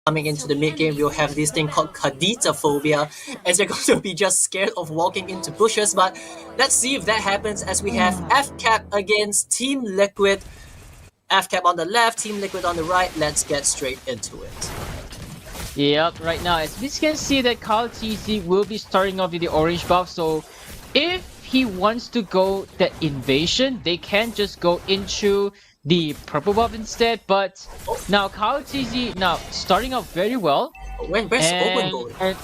coming into the mid game, we'll have this thing called Kadita phobia, as you're going to be just scared of walking into bushes. But let's see if that happens as we have FCAP against Team Liquid. FCAP on the left, Team Liquid on the right. Let's get straight into it. Yep, right now, as we can see that Kyle TZ will be starting off with the orange buff, so if he wants to go the invasion, they can just go into the purple buff instead, but now Kyle TZ now starting off very well. Where's Owen going?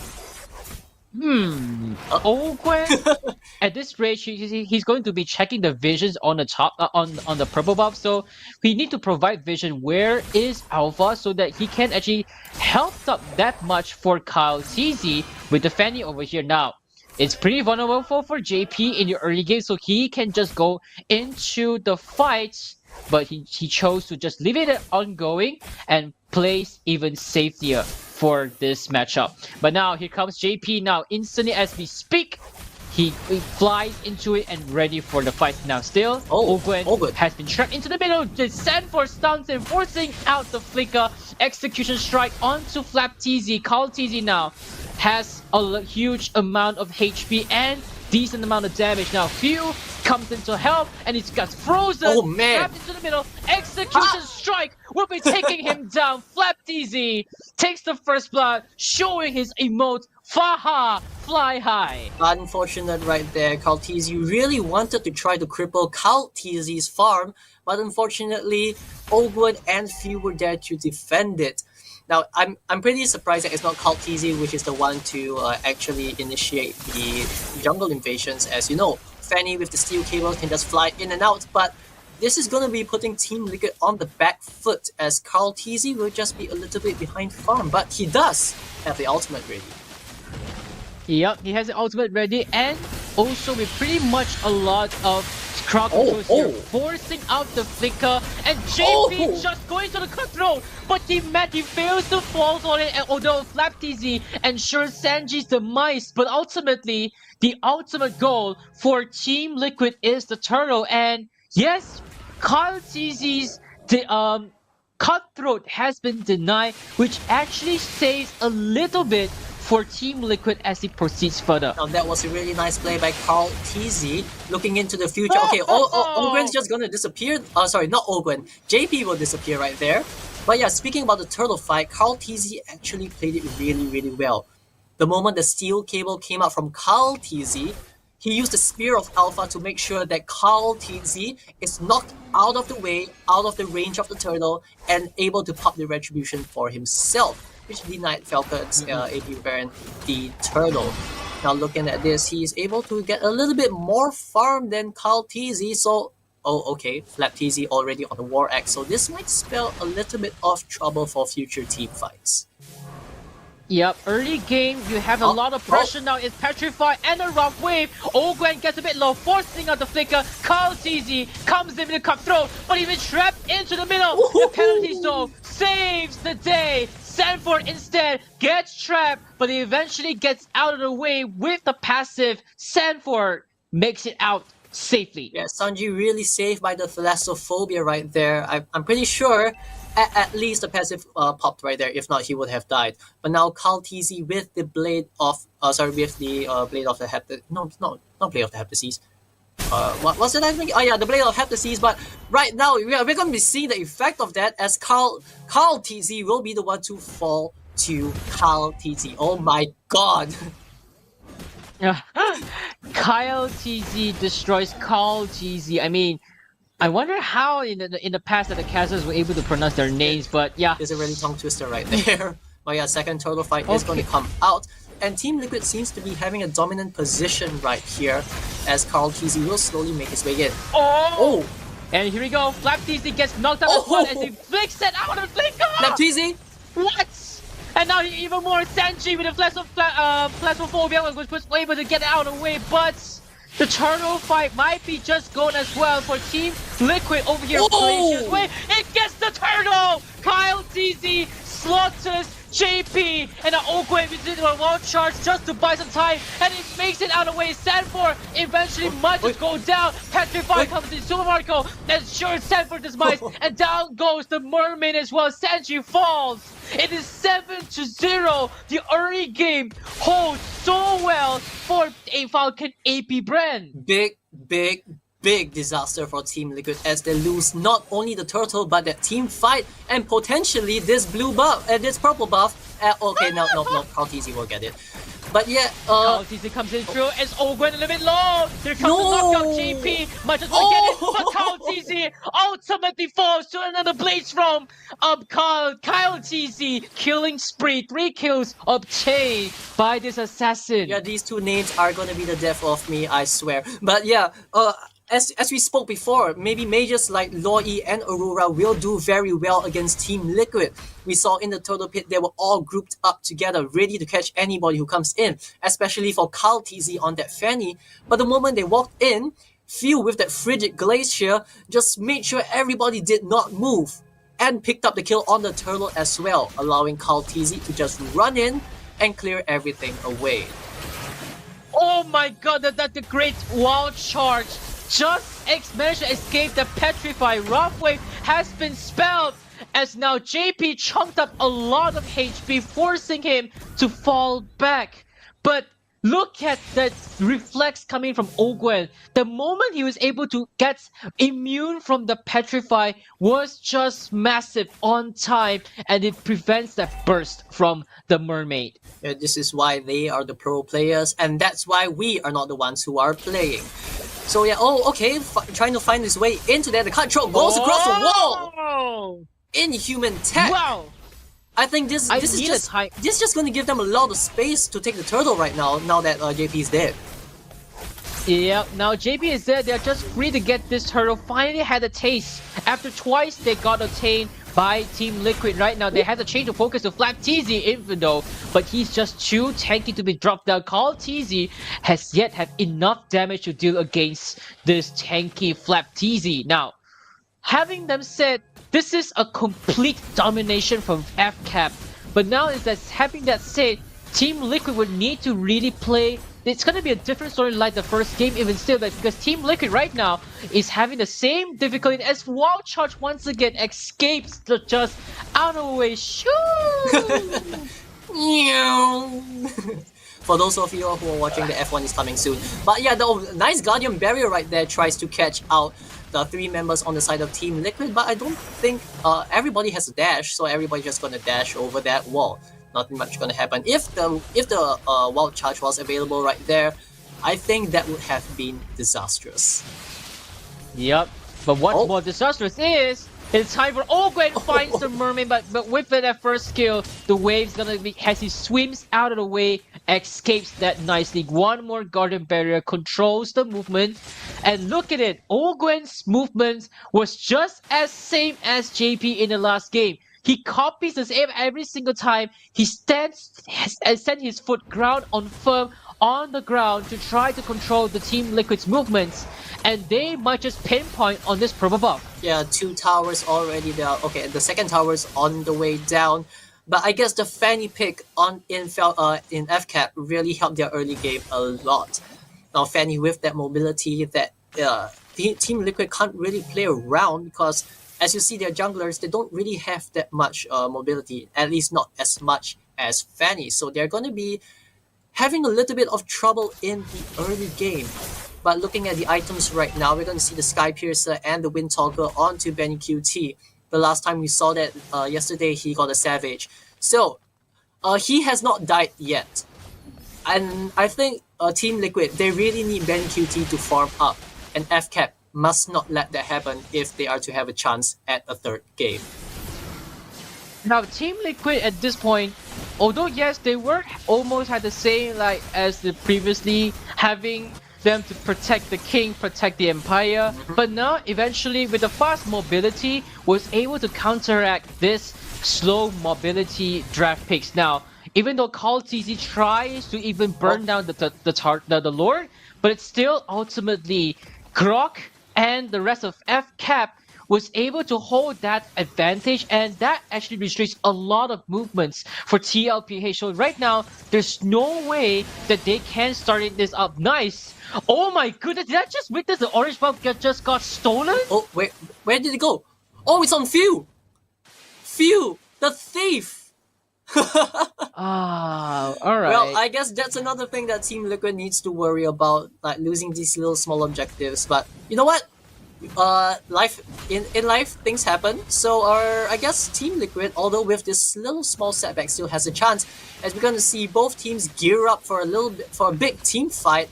Ogwen at this rate he's going to be checking the visions on the top on the purple buff, so we need to provide vision where is Alpha so that he can actually help up that much for Kyle TZ with the Fanny over here. Now it's pretty vulnerable for JP in the early game, so he can just go into the fights, but he chose to just leave it ongoing and plays even safer for this matchup. But now here comes JP now instantly as we speak. He flies into it and ready for the fight now. Still, Ogwen has been trapped into the middle. The Sanford stuns and forcing out the flicker. Execution strike onto Flap TZ. Call TZ now has a huge amount of HP and decent amount of damage. Now Few comes in to help and he's got frozen. Oh man! Trapped into the middle. Execution strike will be taking him down. Flap TZ takes the first blood, showing his emote. Faha, fly high. Unfortunate right there. Kyle TZ really wanted to try to cripple Kyle TZ's farm, but unfortunately, Ogwen and Few were there to defend it. Now, I'm pretty surprised that it's not Kyle TZ, which is the one to actually initiate the jungle invasions. As you know, Fanny with the steel cable can just fly in and out, but this is going to be putting Team Liquid on the back foot, as Kyle TZ will just be a little bit behind farm, but he does have the ultimate ready. Yep, he has the ultimate ready, and also with pretty much a lot of crowd controls here, forcing out the flicker, and JP just going to the cutthroat, but he fails to fall on it, and although Flap TZ ensures Sanji's demise, but ultimately, the ultimate goal for Team Liquid is the turtle, and yes, Kyle TZ's cutthroat has been denied, which actually saves a little bit for Team Liquid as he proceeds further. Now that was a really nice play by Kyle TZ, looking into the future. Okay, Ogwen's just gonna disappear. Sorry, not Ogwen. JP will disappear right there. But yeah, speaking about the turtle fight, Kyle TZ actually played it really well. The moment the steel cable came out from Kyle TZ, he used the Spear of Alpha to make sure that Kyle TZ is knocked out of the way, out of the range of the turtle, and able to pop the retribution for himself, which denied FALCONS AP BREN the turtle. Now looking at this, he is able to get a little bit more farm than Kyle TZ, so okay, Flap TZ already on the War Axe, so this might spell a little bit of trouble for future team fights. Yep, early game, you have a lot of pressure now. It's Petrify and a Rock Wave. Ogwen gets a bit low, forcing out the flicker. Kyle TZ comes in with a cutthroat, but he's been trapped into the middle. The penalty zone saves the day. Sanford instead gets trapped, but he eventually gets out of the way with the passive. Sanford makes it out safely. Yeah, Sanji really saved by the thalassophobia right there. I'm pretty sure at least the passive popped right there. If not, he would have died. But now Kyle TZ with the blade of with the blade of the not blade of the Heptaseas. What was it I think? Oh yeah, the blade of Heptaseas. But right now we're going to be seeing the effect of that, as Kyle TZ will be the one to fall to Kyle TZ. Oh my god. Kyle TZ destroys Kyle TZ. I mean, I wonder how in the past that the casters were able to pronounce their names, but yeah. There's a really tongue twister right there. But yeah, second turtle fight is going to come out. And Team Liquid seems to be having a dominant position right here, as Kyle TZ will slowly make his way in. And here we go. Flap TZ gets knocked out as well as he flicks it out of the flicker! Flap TZ? What? And now even more Sanji with a Plasmophobia was able to get out of the way, but the turtle fight might be just going as well for Team Liquid over here. Way. It gets the turtle! Kyle TZ slaughters JP, and an Ogwen did a wall charge just to buy some time, and it makes it out of the way. Sanford eventually might just go down. Petrify comes in, Super Marco ensures Sanford demise, and down goes the mermaid as well. Sanji falls. It is 7 1-0. The early game holds so well for a Falcon AP BREN. Big disaster for Team Liquid as they lose not only the turtle but that team fight and potentially this blue buff and this purple buff. Okay, no, Carl TZ will get it. But yeah, Carl TZ comes in through as Ogwen a little bit low. Here comes the knockout. JP might just want to get it, but Carl TZ ultimately falls to another blaze from Kyle TZ. Killing spree, 3 kills obtained by this assassin. Yeah, these two names are gonna be the death of me, I swear. But yeah, as we spoke before, maybe mages like Loi and Aurora will do very well against Team Liquid. We saw in the Turtle Pit they were all grouped up together, ready to catch anybody who comes in, especially for Carl TZ on that Fanny. But the moment they walked in, Phil with that frigid glacier just made sure everybody did not move and picked up the kill on the turtle as well, allowing Carl TZ to just run in and clear everything away. Oh my god, that's the great wild charge. Just managed to escape the Petrify. Rough Wave has been spelled as now JP chunked up a lot of HP, forcing him to fall back. But look at that reflex coming from Ogwen. The moment he was able to get immune from the Petrify was just massive on time, and it prevents that burst from the Mermaid. Yeah, this is why they are the pro players, and that's why we are not the ones who are playing. So yeah, okay, trying to find his way into there. The cutthroat goes across the wall. Inhuman tech. Wow. I think this is just going to give them a lot of space to take the turtle right now. Now that JP is dead. Yep, now JP is dead. They're just free to get this turtle. Finally had a taste. After twice they got obtained by Team Liquid. Right now they had to change the focus to Flap TZ even though, but he's just too tanky to be dropped down. Carl TZ has yet have enough damage to deal against this tanky Flap TZ. Now, having them said, this is a complete domination from FCAP. But now is that having that said, Team Liquid would need to really play. It's going to be a different story like the first game even still, because Team Liquid right now is having the same difficulty as Wild Charge once again escapes just out of the way. Shoo! For those of you who are watching, the F1 is coming soon. But yeah, the nice Guardian Barrier right there tries to catch out the 3 members on the side of Team Liquid, but I don't think everybody has a dash, so everybody's just gonna dash over that wall. Nothing much gonna happen. If the Wild Charge was available right there, I think that would have been disastrous. Yep, but what's more disastrous is it's time for Ogwen finds the Mermaid, but with that first skill, the wave's gonna be as he swims out of the way, escapes that nicely. One more Guardian Barrier controls the movement, and look at it. Ogwen's movement was just as same as JP in the last game. He copies the same every single time. He stands and sends his foot ground on firm on the ground to try to control the Team Liquid's movements, and they might just pinpoint on this purple buff. Yeah, 2 towers already down. Okay, the second tower's on the way down. But I guess the Fanny pick in FCAP really helped their early game a lot. Now Fanny with that mobility that Team Liquid can't really play around, because as you see, their junglers, they don't really have that much mobility, at least not as much as Fanny. So they're going to be having a little bit of trouble in the early game. But looking at the items right now, we're going to see the Sky Piercer and the Wind Talker onto Benny QT. The last time we saw that yesterday, he got a Savage. So he has not died yet. And I think Team Liquid, they really need Benny QT to farm up. And FCAP must not let that happen if they are to have a chance at a third game. Now, Team Liquid at this point, although yes, they were almost had the same like as the previously, having them to protect the king, protect the empire, but now eventually with the fast mobility was able to counteract this slow mobility draft picks. Now, even though Carl TZ tries to even burn down the Lord, but it's still ultimately Grok and the rest of FCAP was able to hold that advantage, and that actually restricts a lot of movements for TLPH. So right now, there's no way that they can start this up. Nice. Oh my goodness, did I just witness the orange buff just got stolen? Oh, where did it go? Oh, it's on Phil! Phil, the thief! Ah, Well, alright. I guess that's another thing that Team Liquid needs to worry about, like losing these little small objectives. But you know what? Life in life things happen. So I guess Team Liquid, although with this little small setback, still has a chance, as we're gonna see both teams gear up for a big team fight,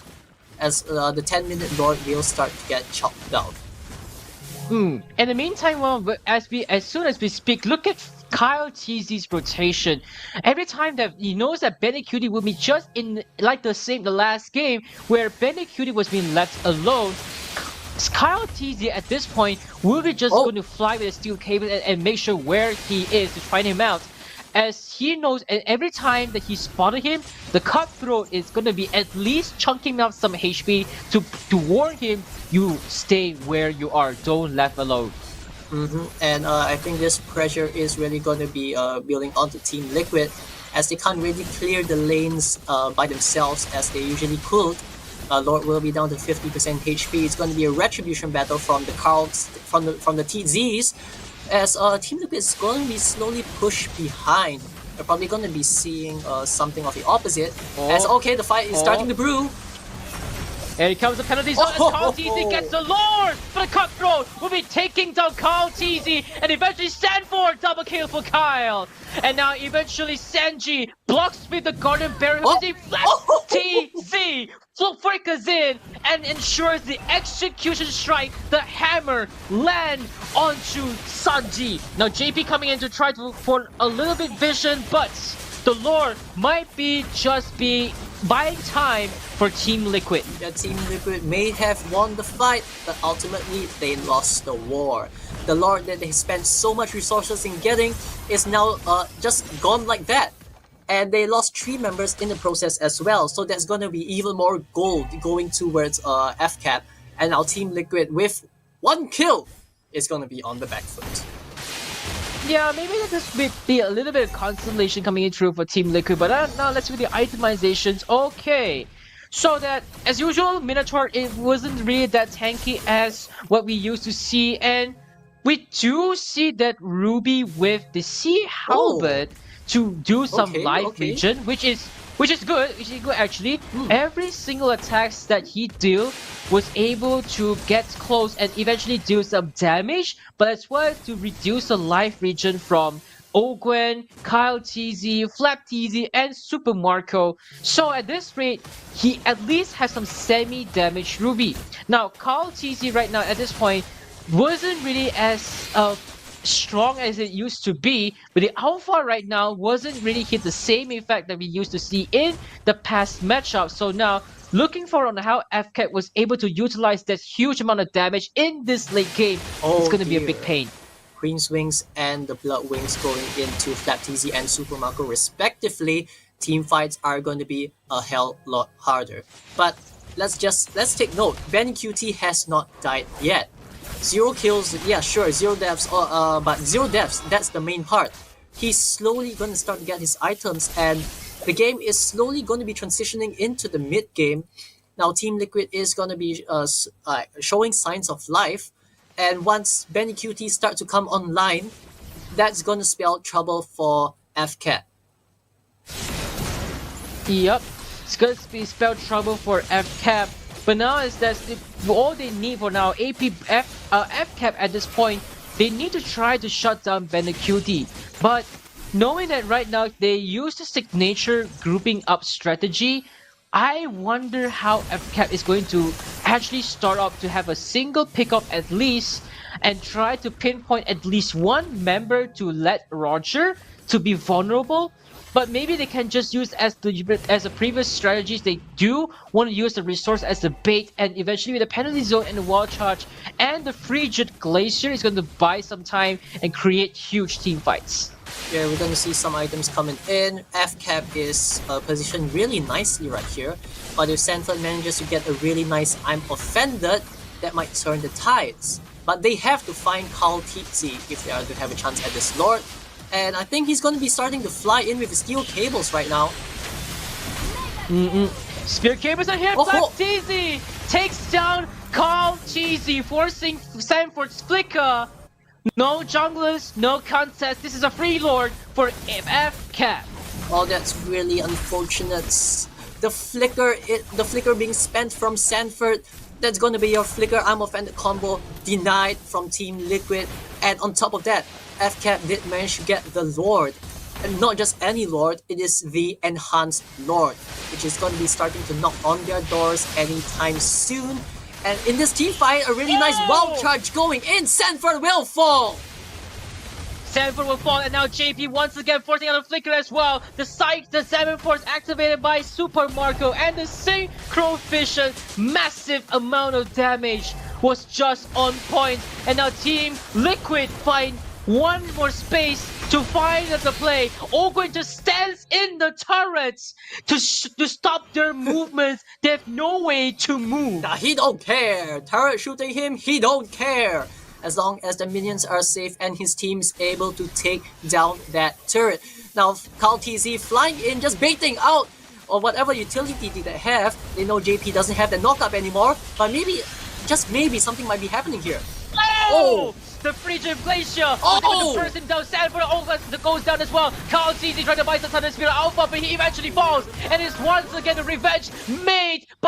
as the 10-minute Lord will start to get chopped down. In the meantime, well, as soon as we speak, look at Kyle TZ's rotation. Every time that he knows that Benny Cutie will be just in like the last game where Benny Cutie was being left alone. Kyle TZ at this point will be just Oh, going to fly with a steel cable and make sure where he is to find him out. As he knows, and every time that he spotted him, the cutthroat is going to be at least chunking out some HP to warn him, you stay where you are, don't left alone. and I think this pressure is really going to be building onto Team Liquid, as they can't really clear the lanes by themselves as they usually could. Lord will be down to 50% HP. It's going to be a retribution battle from the Carls, from the TZs, as Team Liquid is going to be slowly pushed behind. We're probably going to be seeing something of the opposite. As okay, the fight is starting to brew. Here comes the penalty zone as Carl TZ gets the Lord! But the cutthroat will be taking down Carl TZ and eventually Sanford double kill for Kyle. And now eventually Sanji blocks with the Garden Barrier as he flaps TZ flickers in and ensures the execution strike, the hammer, land onto Sanji. Now JP coming in to try to for a little bit vision, but the Lord might be just be buying time for Team Liquid. The Team Liquid may have won the fight, but ultimately they lost the war. The Lord that they spent so much resources in getting is now just gone like that. And they lost 3 members in the process as well, so that's gonna be even more gold going towards FCAP. And now Team Liquid with 1 kill is gonna be on the back foot. Yeah, maybe this would be a little bit of consolation coming in through for Team Liquid, but now let's do the itemizations. Okay, so that as usual, Minotaur, it wasn't really that tanky as what we used to see, and we do see that Ruby with the Sea Halberd to do some live region, which is good. Which is good actually. Every single attacks that he deal was able to get close and eventually do some damage, but as well to reduce the life region from Ogwen, Kyle TZ, Flap TZ, and Super Marco. So at this rate, he at least has some semi-damaged Ruby. Now, Kyle TZ right now at this point wasn't really as strong as it used to be, but the alpha right now wasn't really hit the same effect that we used to see in the past matchup. So now looking forward on how FCAT was able to utilize that huge amount of damage in this late game, it's going to be a big pain. Queen's Wings and the Blood Wings going into Flap TZ and Super Marco respectively, team fights are going to be a hell lot harder. But let's take note, Benny QT has not died yet. 0 kills, yeah sure, 0 deaths, but 0 deaths, that's the main part. He's slowly going to start to get his items, and the game is slowly going to be transitioning into the mid game. Now Team Liquid is going to be showing signs of life, and once Benny QT start to come online, that's going to spell trouble for FCAT. Yep, it's going to be spell trouble for FCAT. But now is that all they need for now, FCAP at this point, they need to try to shut down BenQ. But knowing that right now they use the signature grouping up strategy, I wonder how FCAP is going to actually start off to have a single pickup at least and try to pinpoint at least one member to let Roger to be vulnerable. But maybe they can just use as the previous strategies. They do want to use the resource as the bait, and eventually with the penalty zone and the wall charge and the frigid glacier is going to buy some time and create huge team fights. Yeah, we're going to see some items coming in. FCAP is positioned really nicely right here, but if Sanford manages to get a really nice I'm offended, that might turn the tides. But they have to find Carl TZ if they are to have a chance at this Lord. And I think he's going to be starting to fly in with the steel cables right now. Spear cables are here. Flap TZ takes down Carl TZ, forcing Sanford's flicker. No junglers, no contest. This is a free lord for FCAP. Oh, that's really unfortunate. The flicker being spent from Sanford. That's gonna be your flicker arm offended combo denied from Team Liquid. And on top of that, FCAP did manage to get the Lord. And not just any Lord, it is the Enhanced Lord, which is going to be starting to knock on their doors anytime soon. And in this team fight, a really nice wild charge going in. Sanford will fall! Sanford will fall, and now JP once again forcing out a flicker as well. The 7 force activated by Super Marco, and the Synchro Vision, massive amount of damage was just on point. And now Team Liquid find one more space to find the play. Ogwen just stands in the turrets to stop their movements. They have no way to move. Nah, he don't care. Turret shooting him, he don't care. As long as the minions are safe and his team is able to take down that turret. Now, CalTZ flying in, just baiting out or whatever utility they have. They know JP doesn't have the knockup anymore, but maybe, just maybe, something might be happening here. Oh! The Frigid Glacier! Oh! The person down, Sanford goes down as well. CalTZ trying to buy some Thunder Spirit Alpha, but he eventually falls. And is once again the revenge made by